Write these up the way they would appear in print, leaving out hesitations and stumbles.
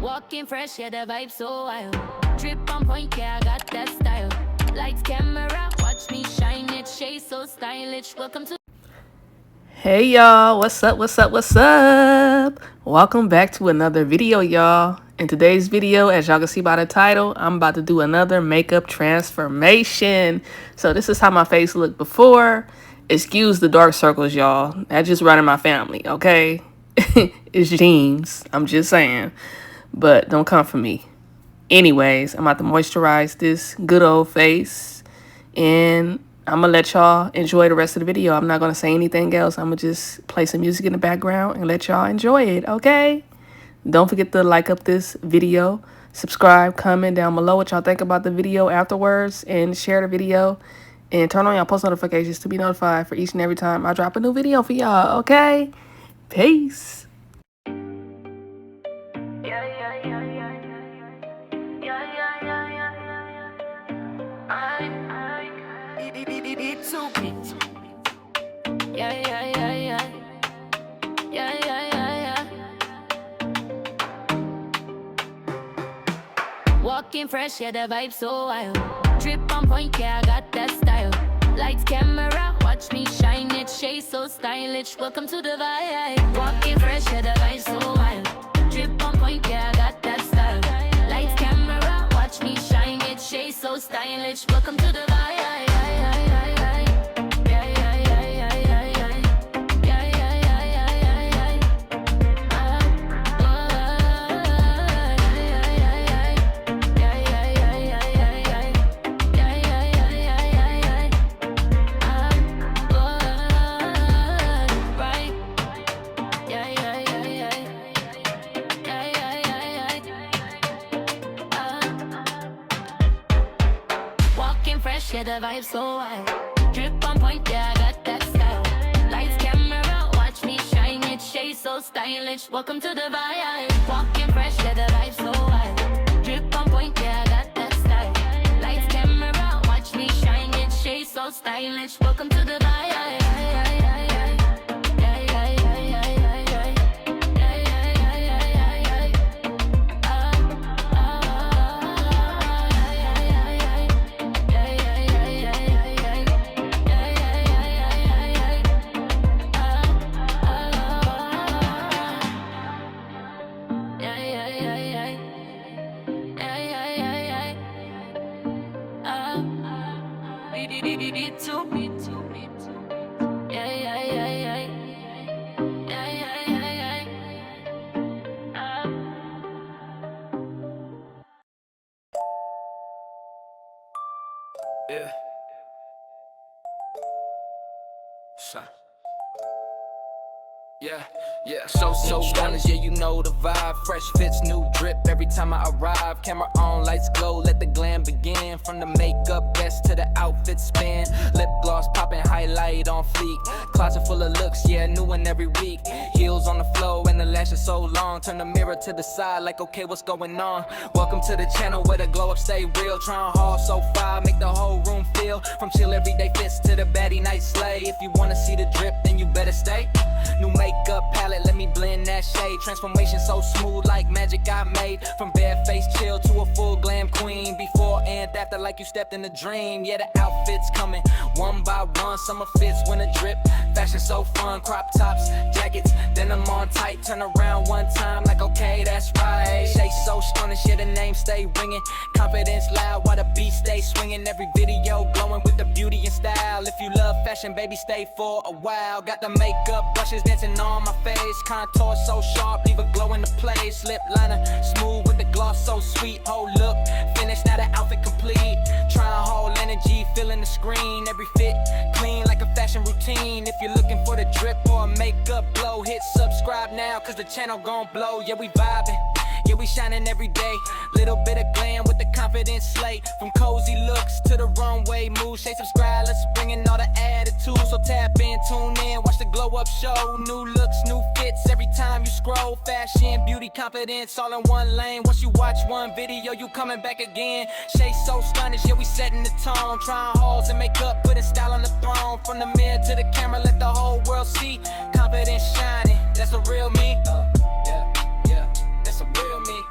Walking fresh, yeah, the vibe so wild. Drip on point, yeah, I got that style. Lights, camera, watch me shine it. Shay so stylish. Welcome to. Hey y'all, what's up, what's up, what's up? Welcome back to another video, y'all. In today's video, as y'all can see by the title, I'm about to do another makeup transformation. So this is how my face looked before. Excuse the dark circles, y'all. That just running my family, okay? It's genes, I'm just saying. But don't come for me. Anyways, I'm about to moisturize this good old face, and I'm gonna let y'all enjoy the rest of the video. I'm not gonna say anything else. I'm gonna just play some music in the background and let y'all enjoy it, okay? Don't forget to like up this video, subscribe, comment down below what y'all think about the video afterwards, and share the video, and turn on y'all post notifications to be notified for each and every time I drop a new video for y'all, okay? Peace. Walking fresh, yeah, the vibe so wild. Drip on point, yeah, I got that style. Lights, camera, watch me shine it. Shay so stylish. Welcome to the vibe. Walking fresh, yeah, the vibe so wild. Drip on point, yeah, I got that style. Lights, camera, watch me shine it. Shay so stylish. Welcome to the vibe. Fresh, yeah, the vibe so wild. Drip on point, yeah, I got that style. Lights, camera, watch me shine it. Shay so stylish. Welcome to the vibe. Walking fresh, yeah, the vibe so wild. Drip on point, yeah, I got that style. Lights, camera, watch me shine it. Shay so stylish. Welcome to the vibe. Yeah. Shy. Yeah, so honest, yeah, you know the vibe. Fresh fits, new drip every time I arrive. Camera on, lights glow, let the glam begin. From the makeup best to the outfit spin. Lip gloss popping, highlight on fleek. Closet full of looks, yeah, new one every week. Heels on the flow and the lashes so long. Turn the mirror to the side like, okay, what's going on? Welcome to the channel where the glow up stay real. Trying hard so far, make the whole room feel. From chill everyday fits to the baddie night slay. If you wanna see the drip, then you better stay. New makeup palette, let me blend that shade. Transformation so smooth like magic I made. From bare face chill to a full glam queen. Before and after like you stepped in a dream. Yeah, the outfits coming one by one. Summer fits, winter drip. Fashion so fun, crop tops, jackets, denim on tight. Turn around one time like okay, that's right. Shay so astonished, yeah, the name stay ringing. Confidence loud while the beat stay swinging. Every video glowing with the beauty and style. If you love fashion, baby, stay for a while. Got the makeup brushes dancing on my face. Contour so sharp, leave a glow in the place. Lip liner smooth with the gloss so sweet. Whole look finished, now the outfit complete. Trying whole energy, feeling the screen. Every fit clean like a fashion routine. If you're looking for the drip or a makeup glow, hit subscribe now, cause the channel gon' blow. Yeah, we vibing, yeah, we shining every day. Little bit of glam with the confidence slate. From cozy looks to the runway move. Shay subscribe, let's bring in all the attitude. So tap in, tune in, watch the glow up show. New looks, new fits every time you scroll. Fashion, beauty, confidence, all in one lane. Once you watch one video, you coming back again. Shay so stylish, yeah, we setting the tone. Trying halls and makeup, putting style on the throne. From the mirror to the camera, let the whole world see. Confidence shining, that's a real me. Yeah, that's a real me.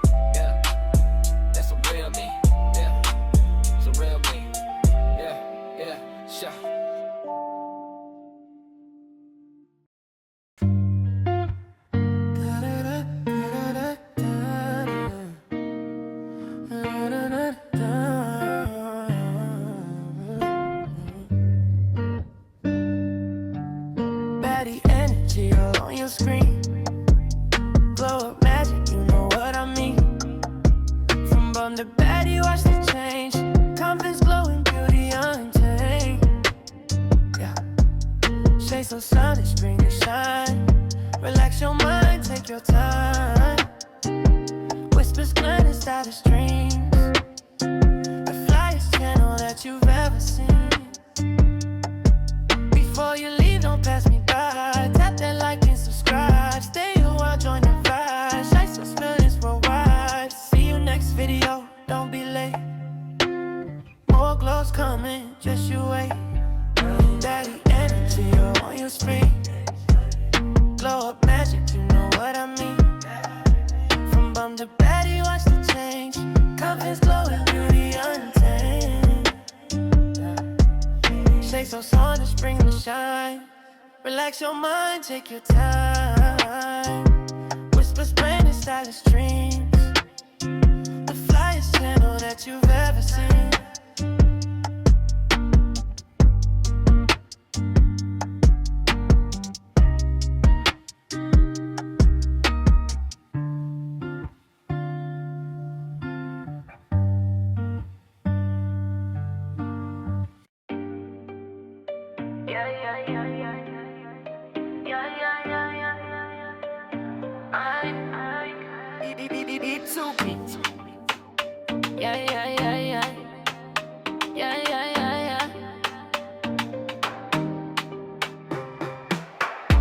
the bad, you watch the change. Confidence glowing, beauty untamed. Yeah. Shay so stylish, bring the shine. Relax your mind, take your time. Whispers glanced out of streams. The flyest channel that you've ever seen. Before you leave, don't pass me by. Tap that like and subscribe. Stay a while, join the vibe. Shy suspense worldwide. See you next video, don't be late. More glows coming, just you wait. Daddy energy on your screen. Glow up magic, you know what I mean. From bum to baddie, watch the change. Confidence glowing, beauty untamed. Shay so stylish, bring the shine. Relax your mind, take your time. Whispers playing in stylish dreams. The flyest channel that you've ever seen.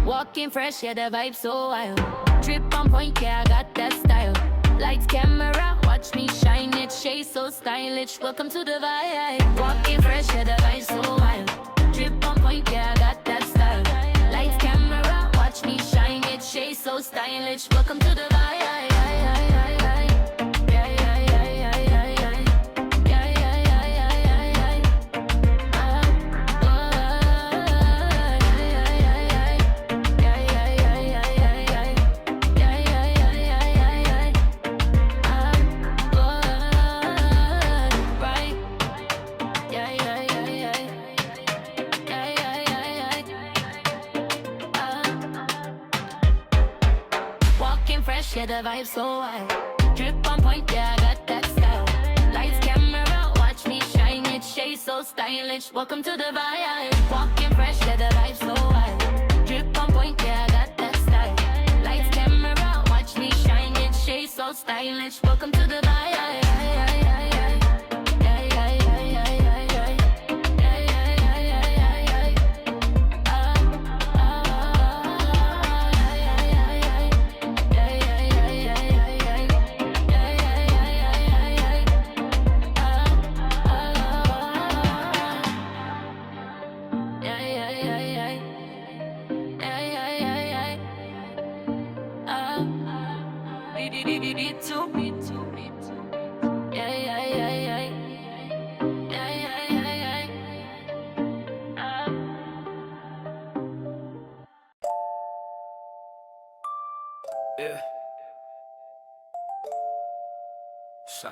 Walking fresh, yeah, the vibe so wild. Drip on point, yeah, I got that style. Lights, camera, watch me shine it. Shay so stylish, welcome to the vibe. Walking fresh, yeah, the vibe so wild. Drip on point, yeah, I got that style. Lights, camera, watch me shine it. Shay so stylish, welcome to the vibe. Yeah, the vibe so wild. Drip on point, yeah, I got that style. Lights, camera, watch me shine it. Shay so stylish, welcome to the vibe. Walking fresh, yeah, the vibe so wild. Drip on point, yeah, I got that style. Lights, camera, watch me shine it. Shay so stylish, welcome to the vibe. Yeah. Shy.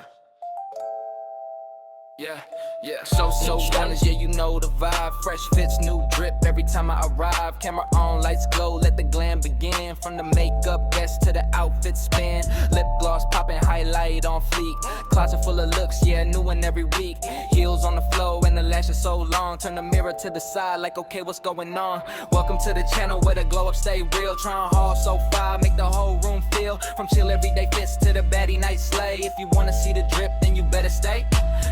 Yeah, so honest, yeah, you know the vibe. Fresh fits, new drip every time I arrive. Camera on, lights glow, let the glam begin. From the makeup best to the outfit spin. Lip gloss popping, highlight on fleek. Closet full of looks, yeah, new one every week. Heels on the flow and the lashes so long. Turn the mirror to the side like, okay, what's going on? Welcome to the channel where the glow up stay real. Trying hard so far, make the whole room feel. From chill everyday fits to the baddie night slay. If you wanna see the drip, then you better stay.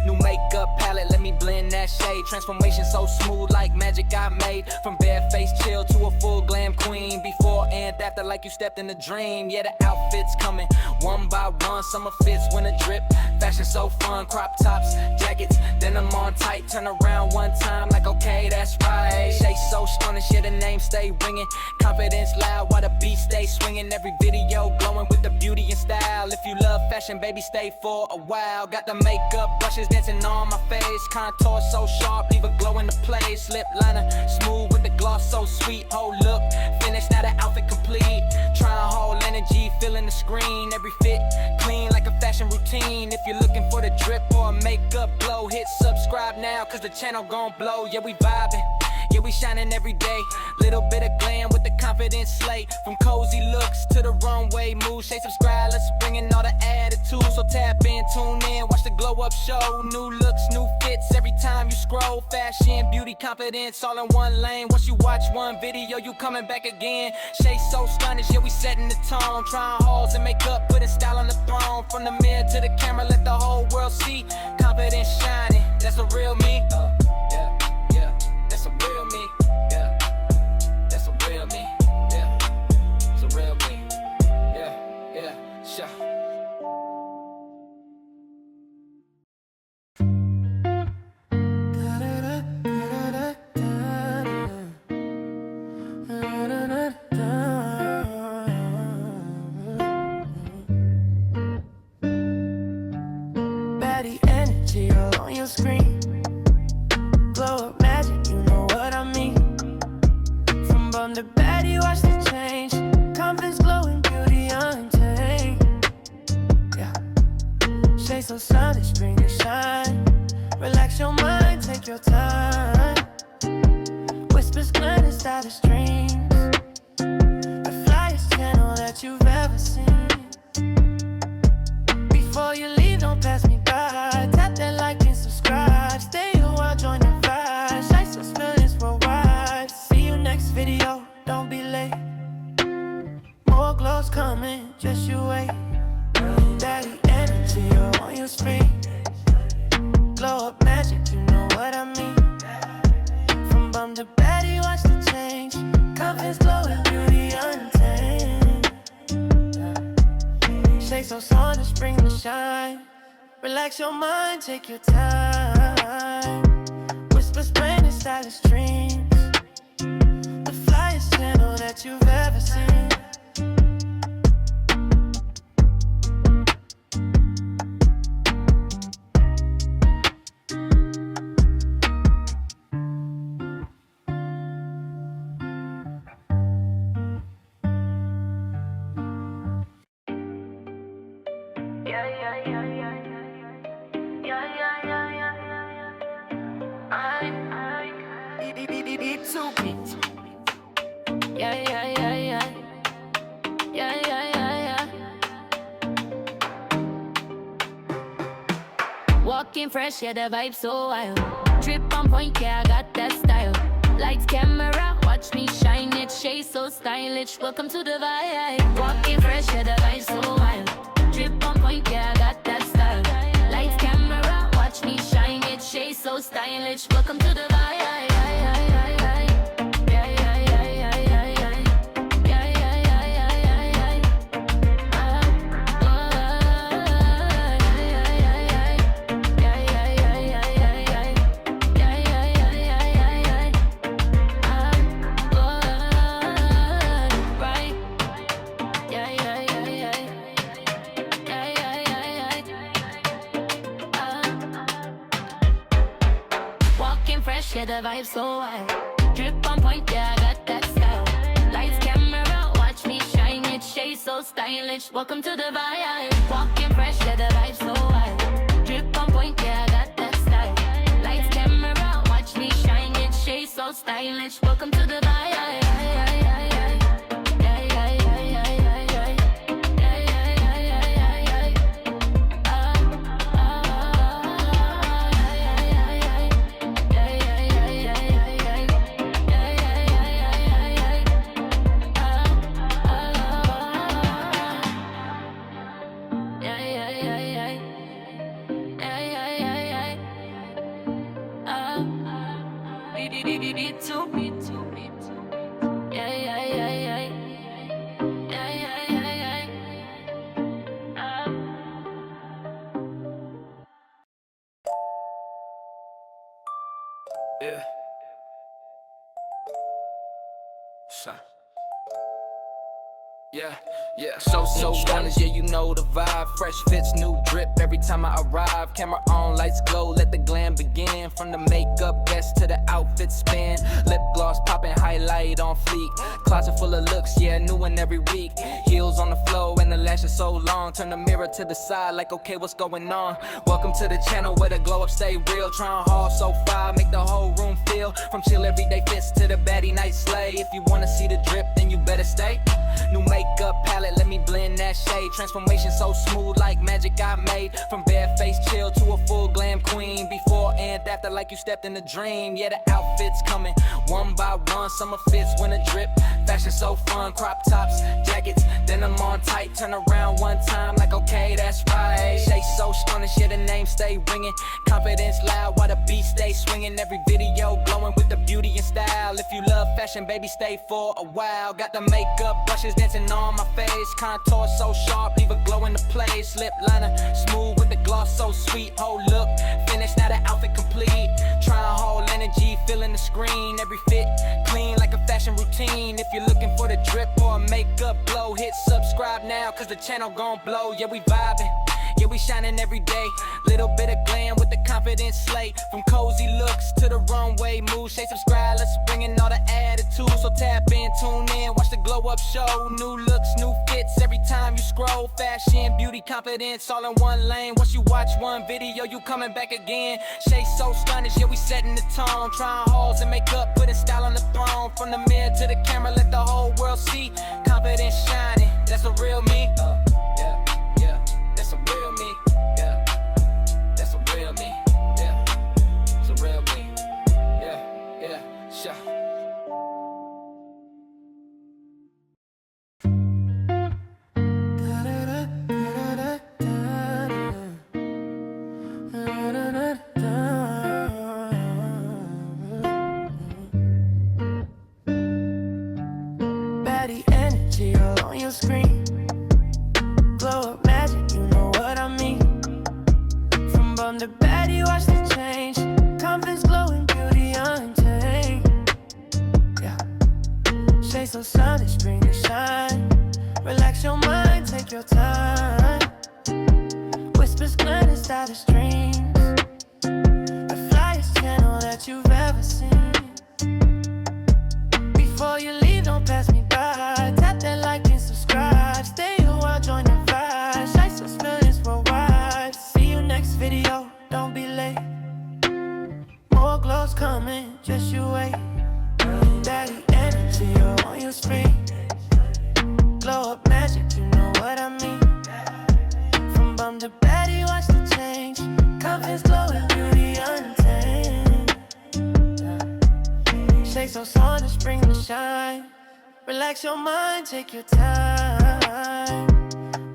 New makeup palette, let me blend that shade. Transformation so smooth like magic I made. From bare face chill to a full glam queen. Before and after like you stepped in a dream. Yeah, the outfits coming one by one. Summer fits, winter drip. Fashion so fun, crop tops, jackets. Then I'm on tight, turn around one time like okay, that's right. Shay so stunning, yeah, the name stay ringing. Confidence loud while the beat stay swinging. Every video glowing with the beauty and style. If you love fashion, baby, stay for a while. Got the makeup brushes dancing on my face. Contour so sharp, leave a glow in the place. Lip liner smooth with the gloss so sweet. Whole look finished, now the outfit complete. Trying whole energy, feeling the screen. Every fit clean like a fashion routine. If you're looking for the drip or a makeup glow, hit subscribe now, cause the channel gon' blow. Yeah, we vibing, yeah, we shining every day. Little bit of glam with the confidence slate. From cozy looks to the runway moves. Shay subscribe, let's bring in all the attitude. So tap into tune in, watch the glow up show. New looks, new fits every time you scroll. Fashion, beauty, confidence, all in one lane. Once you watch one video, you coming back again. Shay so stylish, yeah, we setting the tone. Trying halls and makeup, putting style on the throne. From the mirror to the camera, let the whole world see. Confidence shining, that's a real me. Yeah, that's a real me. Yeah, that's a real me. Yeah, it's a real me. Yeah, sure. Baddie energy all on your screen. Glow up magic, you know what I mean. From bum to baddie, watch the change. Confidence glowing, beauty untamed. Yeah. Shay so stylish, bring the shine. Relax your mind, take your time. Whispers, glide and stylish dreams. The flyest channel that you've ever seen. Before you leave, don't pass me by. Tap that like and subscribe. Stay a while, join the vibe. Shay so feelings worldwide. See you next video, don't be late. More glows coming, just you wait. Daddy energy all on your screen. Glow up magic, you know what I mean. From bum to baddie, watch the change. Confidence glowing, beauty untamed. Shay so stylish, bring the shine. Relax your mind, take your time. Whispers, brain and stylish dreams. The flyest channel that you've ever seen. Walking fresh, yeah, the vibe so wild. Drip on point, yeah, I got that style. Lights, camera, watch me shine it. Shay so stylish, welcome to the vibe. Walking fresh, yeah, the vibe so wild. Drip on point, yeah, I got that style. Lights, camera, watch me shine it. Shay so stylish, welcome to the vibe. Yeah, the vibe so wild. Drip on point, yeah, I got that style. Lights, camera, watch me shine it. Shay so stylish, welcome to the vibe. Walking fresh, yeah, the vibe so wild. Drip on point, yeah, I got that style. Lights, camera, watch me shine it. Shay so stylish, welcome to the vibe. Yeah. Shy. Yeah, so honest, yeah, you know the vibe. Fresh fits, new drip every time I arrive. Camera on, lights glow, let the glam begin. From the makeup guest to the outfit spin. Lip gloss popping, highlight on fleek. Closet full of looks, yeah, new one every week. Heels on the floor and the lashes so long. Turn the mirror to the side like, okay, what's going on? Welcome to the channel where the glow up stay real. Trying hard so far, make the whole room feel. From chill everyday fits to the baddie night slay. If you wanna see the drip, then you better stay. New makeup palette, let me blend that shade. Transformation so smooth like magic I made. From bare-faced chill to a full glam queen. Before and after like you stepped in a dream. Yeah, the outfits coming one by one. Summer fits, winter drip. Fashion so fun, crop tops, jackets, denim on tight. Turn around one time like okay, that's right. Shay so stunning, yeah, the name stay ringing. Confidence loud while the beat stay swinging. Every video glowing with the beauty and style. If you love fashion, baby, stay for a while. Got the makeup brushes dancing on my face. Contour so sharp, leave a glow in the place. Lip liner smooth with the gloss so sweet. Whole look finished, now the outfit complete. Trying whole energy, feeling the screen. Every fit clean like a fashion routine. If you're looking for the drip or a makeup glow, hit subscribe now, cause the channel gon' blow. Yeah, we vibing, yeah, we shining every day. Little bit of glam with the confidence slate. From cozy looks to the runway move. Shay, subscribe, let's bring in all the attitude. So tap in, tune in, watch the glow up show. New looks, new fits every time you scroll. Fashion, beauty, confidence, all in one lane. Once you watch one video, you coming back again. Shay so stunning, yeah, we setting the tone. Trying hauls and makeup, putting style on the throne. From the mirror to the camera, let the whole world see. Confidence shining, that's a real me. That's a real me. Yeah, that's a real me. Yeah, it's a real me. Yeah, sure. Baddie energy all on your screen. Glow up magic, you know what I mean. From bum to baddie, watch the change. Confidence glowing, beauty untamed. Yeah, Shay so sunny, spring to shine. Relax your mind, take your time. Whispers gliding inside the streams. The flyest channel that you've ever seen. Before you leave, don't pass me by. Tap that like and subscribe. Stay a while, join the vibe. Shay so feelings worldwide. See you next video, don't be late. More glows coming, just you wait. Daddy energy all on your screen. Glow up magic, you know what I mean. From bum to baddie, watch the change. Confidence glowing, beauty untamed. Shay so sun to spring to shine. Relax your mind, take your time.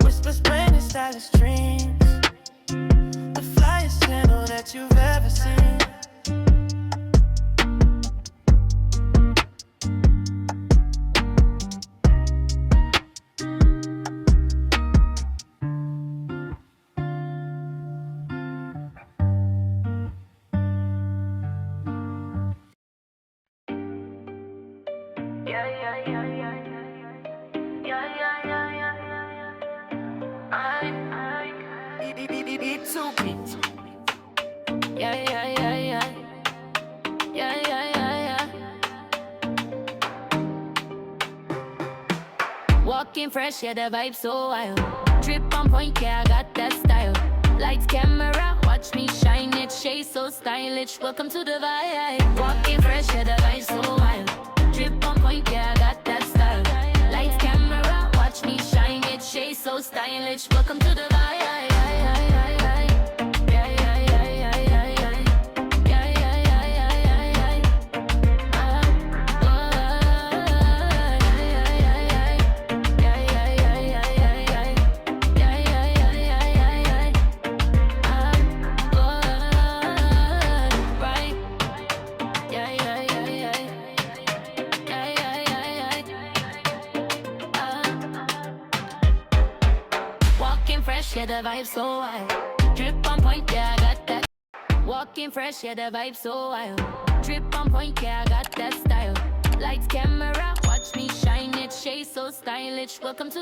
Whispers playing inside the streams. The flyest channel that you've ever seen. Walking fresh, yeah, the vibe so wild. Drip on point, yeah, I got that style. Lights, camera, watch me shine it. Shay so stylish, welcome to the vibe. Walking fresh, yeah, the vibe so wild. Drip on point, yeah, I got that style. Lights, camera, watch me shine it. Shay so stylish, welcome to the vibe. Yeah, the vibe so wild. Drip on point, yeah, I got that. Walking fresh, yeah, the vibe so wild. Drip on point, yeah, I got that style. Lights, camera, watch me shine it. Shay so stylish, welcome to